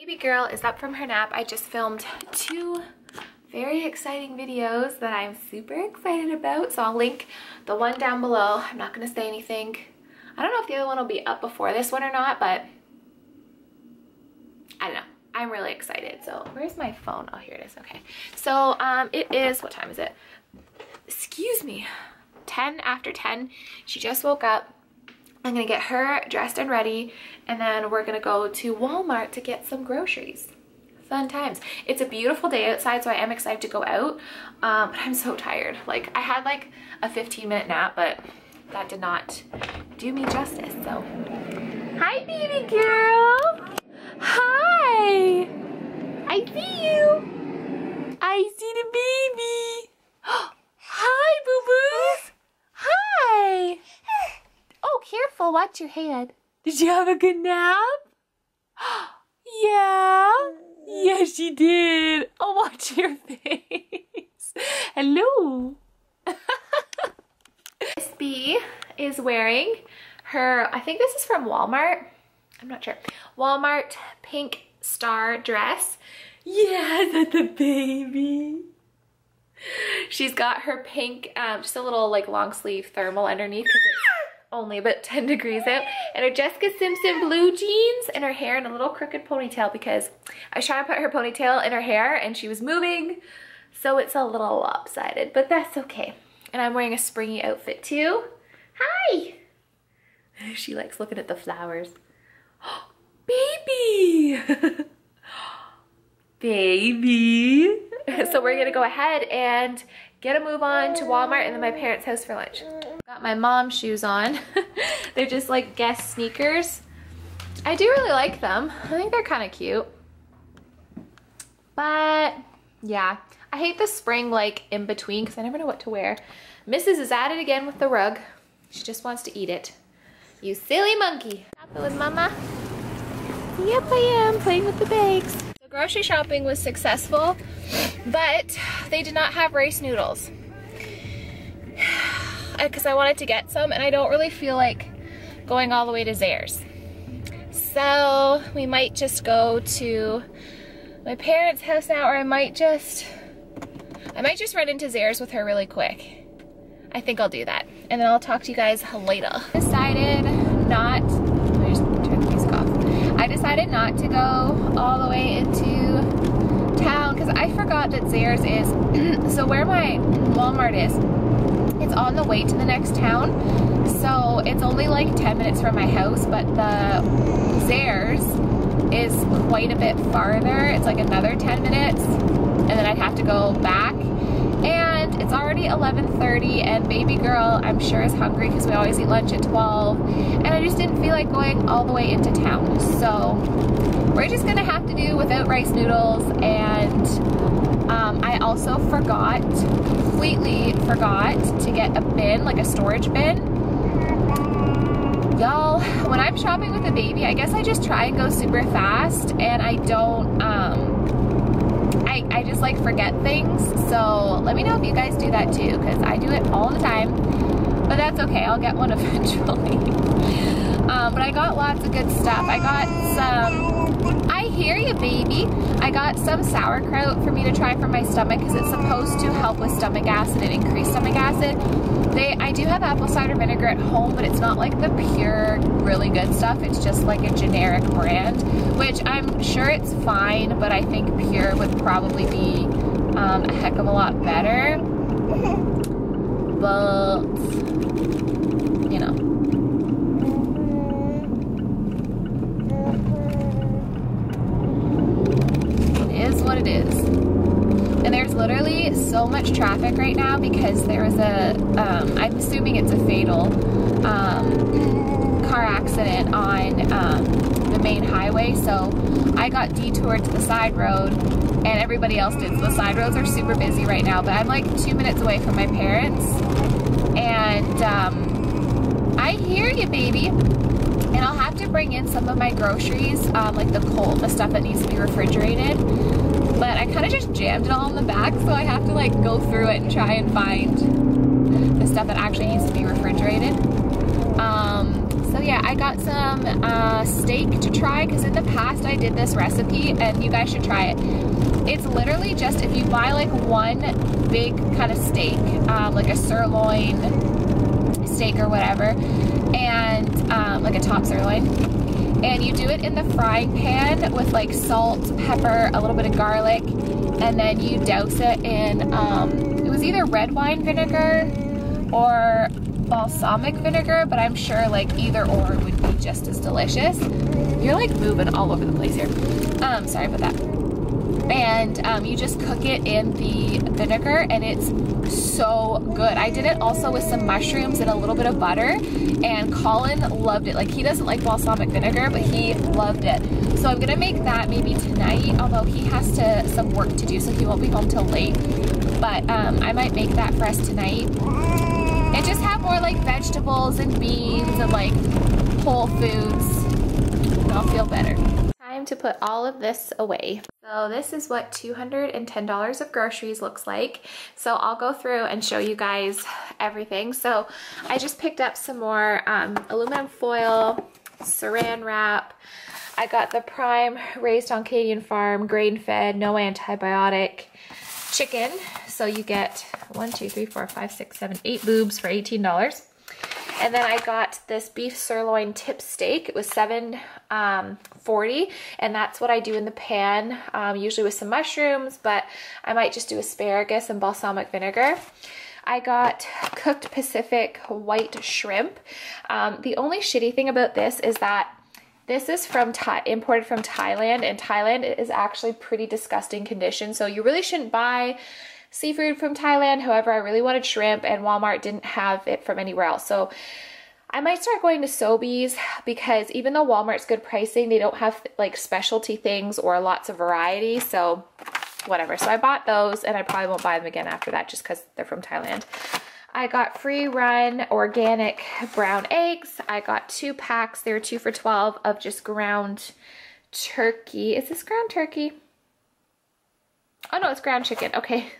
Baby girl is up from her nap. I just filmed 2 very exciting videos that I'm super excited about. So I'll link the one down below. I'm not gonna say anything. I don't know if the other one will be up before this one or not, but I don't know. I'm really excited. So where's my phone? Oh, here it is. Okay. So it is, what time is it? Excuse me. 10 after 10. She just woke up. I'm gonna get her dressed and ready, and then we're gonna go to Walmart to get some groceries. Fun times. It's a beautiful day outside, so I am excited to go out, but I'm so tired. Like, I had like a 15-minute nap, but that did not do me justice, so. Hi, baby girl. Hi. I see you. I see the baby. Hi, boo-boos. Hi. Oh, careful, watch your head. Did you have a good nap? Yeah. Yes, you did. Oh, watch your face. Hello. Miss B is wearing her, I think this is from Walmart. I'm not sure. Walmart pink star dress. Yeah, that's the baby. She's got her pink, just a little like long sleeve thermal underneath because it's only about 10 degrees out, and her Jessica Simpson blue jeans, and her hair in a little crooked ponytail because I was trying to put her ponytail in her hair and she was moving, so it's a little lopsided, but that's okay. And I'm wearing a springy outfit too. Hi! She likes looking at the flowers. Baby! Baby! So we're gonna go ahead and get a move on to Walmart and then my parents' house for lunch. Got my mom's shoes on. They're just like Guess sneakers. I do really like them. I think they're kind of cute. But yeah, I hate the spring like in between because I never know what to wear. Mrs. is at it again with the rug. She just wants to eat it. You silly monkey. Shopping with mama? Yep, I am playing with the bags. So grocery shopping was successful, but they did not have rice noodles. Because I wanted to get some and I don't really feel like going all the way to Zehrs. So we might just go to my parents' house now, or I might just run into Zehrs with her really quick. I think I'll do that. And then I'll talk to you guys later. I decided not to go all the way into town because I forgot that Zehrs is, so where my Walmart is, it's on the way to the next town, so it's only like 10 minutes from my house, but the Zehrs is quite a bit farther. It's like another 10 minutes, and then I'd have to go back, and it's already 11:30, and baby girl, I'm sure, is hungry because we always eat lunch at 12, and I just didn't feel like going all the way into town, so we're just gonna have to do without rice noodles. And I also completely forgot to get a bin, like a storage bin. Y'all, when I'm shopping with a baby, I guess I just try and go super fast, and I don't, I just like forget things. So let me know if you guys do that too, because I do it all the time, but that's okay, I'll get one eventually. But I got lots of good stuff. I got some, I hear you, baby. I got some sauerkraut for me to try for my stomach because it's supposed to help with stomach acid and increase stomach acid. I do have apple cider vinegar at home, but it's not like the pure, really good stuff. It's just like a generic brand, which I'm sure it's fine, but I think pure would probably be a heck of a lot better. But, you know. What it is. And there's literally so much traffic right now because there was a I'm assuming it's a fatal car accident on the main highway, so I got detoured to the side road and everybody else did. So the side roads are super busy right now, but I'm like 2 minutes away from my parents, and I hear you, baby. And I'll have to bring in some of my groceries, like the stuff that needs to be refrigerated. But I kind of just jammed it all in the back, so I have to like go through it and try and find the stuff that actually needs to be refrigerated. So yeah, I got some steak to try because in the past I did this recipe and you guys should try it. It's literally just if you buy like one big kind of steak, like a sirloin steak or whatever, and like a top sirloin, and you do it in the frying pan with like salt, pepper, a little bit of garlic, and then you douse it in, it was either red wine vinegar or balsamic vinegar, but I'm sure like either or would be just as delicious. You're like moving all over the place here. Sorry about that. And you just cook it in the vinegar and it's so good. I did it also with some mushrooms and a little bit of butter, and Colin loved it. Like, he doesn't like balsamic vinegar, but he loved it. So I'm gonna make that maybe tonight, although he has some work to do, so he won't be home till late. But I might make that for us tonight. And just have more like vegetables and beans and like whole foods, and I'll feel better. Time to put all of this away. So this is what $210 of groceries looks like. So I'll go through and show you guys everything. So I just picked up some more aluminum foil, saran wrap. I got the Prime raised on Canadian farm, grain-fed, no antibiotic chicken. So you get 1, 2, 3, 4, 5, 6, 7, 8 boobs for $18. And then I got this beef sirloin tip steak. It was $7.40, and that's what I do in the pan, usually with some mushrooms, but I might just do asparagus and balsamic vinegar. I got cooked Pacific white shrimp. The only shitty thing about this is that this is imported from Thailand, and Thailand is actually pretty disgusting condition, so you really shouldn't buy seafood from Thailand. However, I really wanted shrimp and Walmart didn't have it from anywhere else. So I might start going to Sobeys, because even though Walmart's good pricing, they don't have like specialty things or lots of variety. So whatever. So I bought those, and I probably won't buy them again after that just because they're from Thailand. I got Free Run organic brown eggs. I got 2 packs. They were 2 for $12 of just ground turkey. Is this ground turkey? Oh no, it's ground chicken. Okay.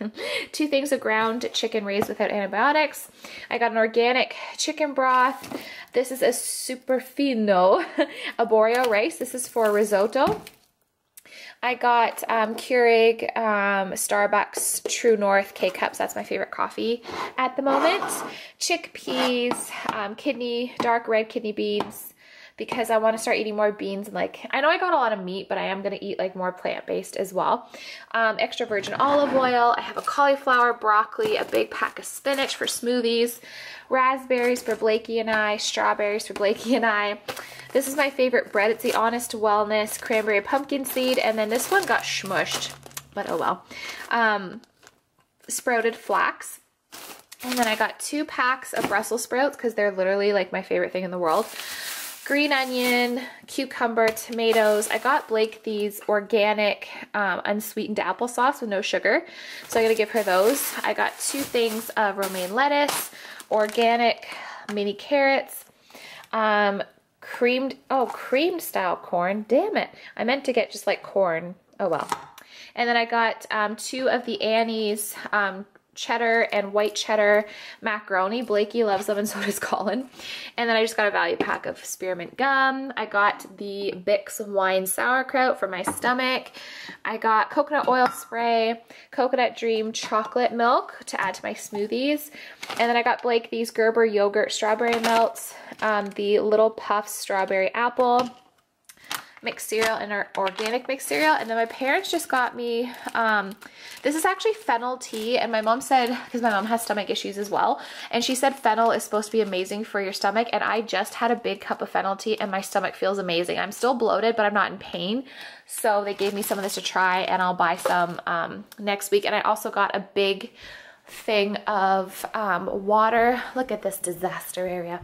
2 things of ground chicken raised without antibiotics. I got an organic chicken broth. This is a super fino arborio rice. This is for risotto. I got Keurig Starbucks True North K-Cups. That's my favorite coffee at the moment. Chickpeas, dark red kidney beans, because I want to start eating more beans. And like, I know I got a lot of meat, but I am going to eat like more plant-based as well. Extra virgin olive oil. I have a cauliflower, broccoli, a big pack of spinach for smoothies, raspberries for Blakey and I, strawberries for Blakey and I. This is my favorite bread. It's the Honest Wellness cranberry pumpkin seed, and then this one got smushed, but oh well. Sprouted flax. And then I got 2 packs of Brussels sprouts because they're literally like my favorite thing in the world. Green onion, cucumber, tomatoes. I got Blake these organic unsweetened applesauce with no sugar, so I'm gonna give her those. I got 2 things of romaine lettuce, organic mini carrots, creamed style corn. Damn it, I meant to get just like corn. Oh well. And then I got 2 of the Annie's cheddar and white cheddar macaroni. Blakey loves them, and so does Colin. And then I just got a value pack of spearmint gum. I got the Bix wine sauerkraut for my stomach. I got coconut oil spray, Coconut Dream chocolate milk to add to my smoothies. And then I got Blake these Gerber yogurt strawberry melts, the Little Puffs strawberry apple, mixed cereal, and our organic mixed cereal. And then my parents just got me, this is actually fennel tea, and my mom said, because my mom has stomach issues as well, and she said fennel is supposed to be amazing for your stomach, and I just had a big cup of fennel tea and my stomach feels amazing. I'm still bloated, but I'm not in pain. So they gave me some of this to try, and I'll buy some next week. And I also got a big thing of water. Look at this disaster area.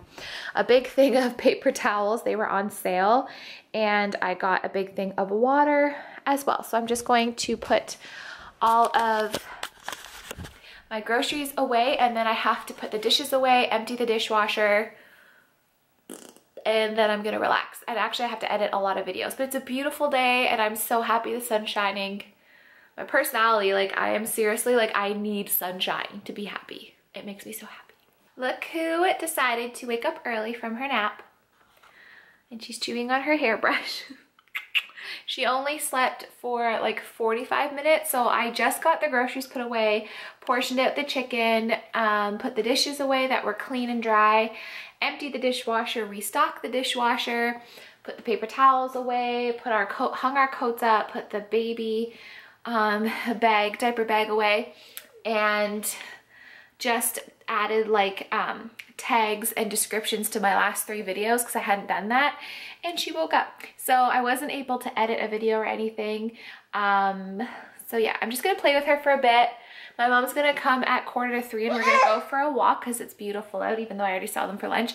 A big thing of paper towels. They were on sale, and I got a big thing of water as well. So I'm just going to put all of my groceries away, and then I have to put the dishes away, empty the dishwasher, and then I'm gonna relax. And actually I have to edit a lot of videos, but it's a beautiful day and I'm so happy the sun's shining. My personality, like, I am seriously, like, I need sunshine to be happy. It makes me so happy. Look who decided to wake up early from her nap. and she's chewing on her hairbrush. She only slept for like 45 minutes, so I just got the groceries put away, portioned out the chicken, put the dishes away that were clean and dry, emptied the dishwasher, restocked the dishwasher, put the paper towels away, put our coat, hung our coats up, put the baby diaper bag away, and just added like tags and descriptions to my last 3 videos because I hadn't done that, and she woke up. So I wasn't able to edit a video or anything. So yeah, I'm just gonna play with her for a bit. My mom's gonna come at 2:45 and we're gonna go for a walk because it's beautiful out, even though I already saw them for lunch.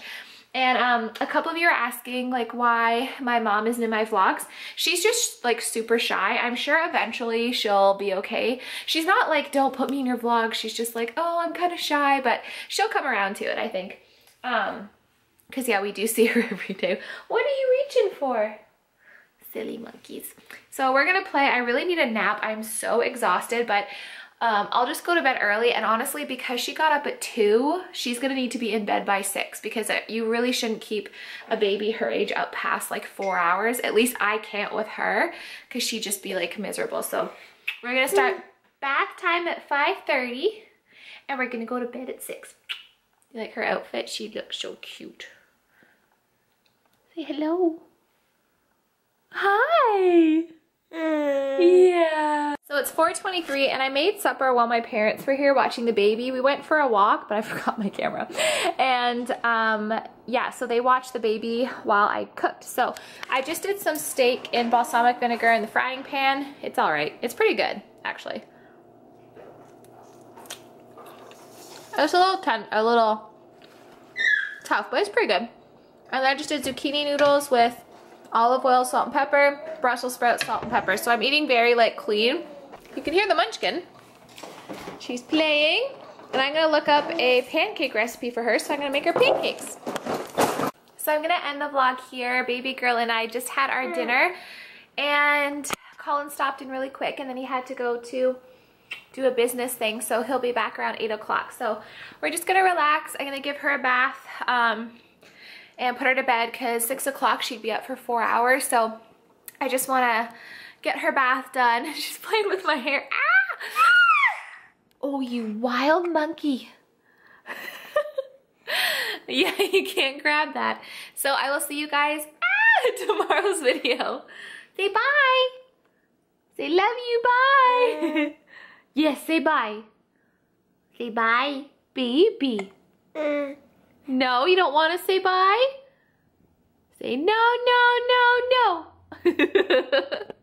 And a couple of you are asking like why my mom isn't in my vlogs. She's just like super shy. I'm sure eventually she'll be okay. She's not like, don't put me in your vlog. She's just like, oh, I'm kind of shy, but she'll come around to it, I think. Cause yeah, we do see her every day. What are you reaching for? Silly monkeys. So we're gonna play. I really need a nap. I'm so exhausted, but I'll just go to bed early, and honestly, because she got up at 2, she's gonna need to be in bed by 6 because you really shouldn't keep a baby her age up past like 4 hours. At least I can't with her because she'd just be like miserable. So we're gonna start bath time at 5:30 and we're gonna go to bed at 6. You like her outfit? She looks so cute. Say hello. Hi. Yeah. So it's 4:23 and I made supper while my parents were here watching the baby. We went for a walk, but I forgot my camera. And yeah, so they watched the baby while I cooked. So I just did some steak in balsamic vinegar in the frying pan. It's all right. It's pretty good, actually. It's a little tough, but it's pretty good. And then I just did zucchini noodles with olive oil, salt and pepper, Brussels sprouts, salt and pepper. So I'm eating very like clean. You can hear the munchkin. She's playing. And I'm gonna look up a pancake recipe for her, so I'm gonna make her pancakes. So I'm gonna end the vlog here. Baby girl and I just had our dinner, and Colin stopped in really quick, and then he had to go to do a business thing, so he'll be back around 8 o'clock. So we're just gonna relax. I'm gonna give her a bath and put her to bed because 6 o'clock she'd be up for 4 hours. So I just wanna get her bath done. She's playing with my hair. Ah! Oh, you wild monkey. Yeah, you can't grab that. So I will see you guys in tomorrow's video. Say bye. Say love you, bye. Yes, say bye. Say bye, baby. No, you don't want to say bye? Say no, no, no, no.